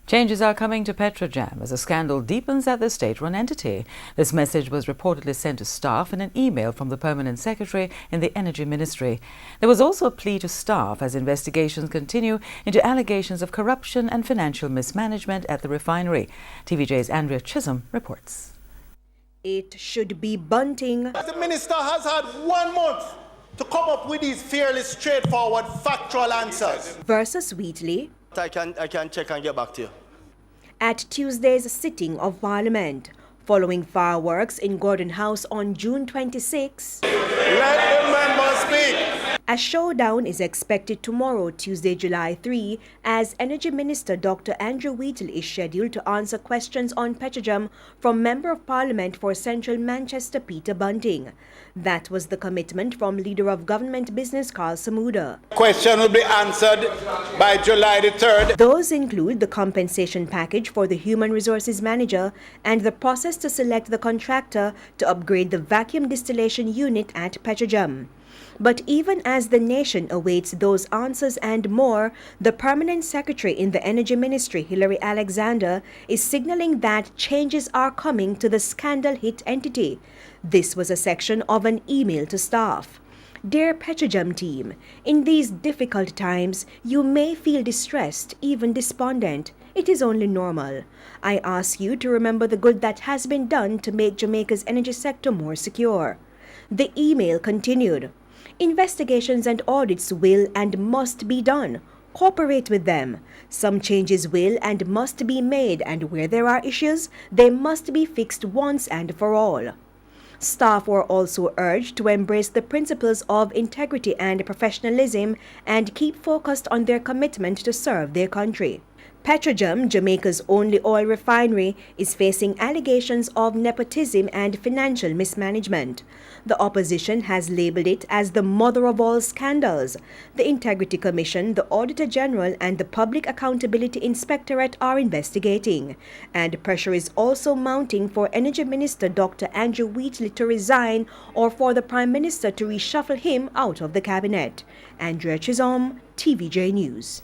Changes are coming to Petrojam as a scandal deepens at the state-run entity. This message was reportedly sent to staff in an email from the permanent secretary in the Energy Ministry. There was also a plea to staff as investigations continue into allegations of corruption and financial mismanagement at the refinery. TVJ's Andrea Chisholm reports. It should be bunting. The minister has had 1 month to come up with these fairly straightforward, factual answers. Versus Wheatley. I can check and get back to you. At Tuesday's sitting of Parliament, following fireworks in Gordon House on June 26. Let the member speak. A showdown is expected tomorrow, Tuesday, July 3, as Energy Minister Dr. Andrew Wheatley is scheduled to answer questions on Petrojam from Member of Parliament for Central Manchester Peter Bunting. That was the commitment from Leader of Government Business Carl Samuda. Question will be answered by July the 3rd. Those include the compensation package for the Human Resources Manager and the process to select the contractor to upgrade the vacuum distillation unit at Petrojam. But even as the nation awaits those answers and more, the Permanent Secretary in the Energy Ministry, Hilary Alexander, is signaling that changes are coming to the scandal-hit entity. This was a section of an email to staff. Dear Petrojam team, in these difficult times, you may feel distressed, even despondent. It is only normal. I ask you to remember the good that has been done to make Jamaica's energy sector more secure. The email continued. Investigations and audits will and must be done. Cooperate with them. Some changes will and must be made, and where there are issues, they must be fixed once and for all. Staff were also urged to embrace the principles of integrity and professionalism and keep focused on their commitment to serve their country. Petrojam, Jamaica's only oil refinery, is facing allegations of nepotism and financial mismanagement. The opposition has labeled it as the mother of all scandals. The Integrity Commission, the Auditor General, and the Public Accountability Inspectorate are investigating. And pressure is also mounting for Energy Minister Dr. Andrew Wheatley to resign or for the Prime Minister to reshuffle him out of the cabinet. Andrea Chisholm, TVJ News.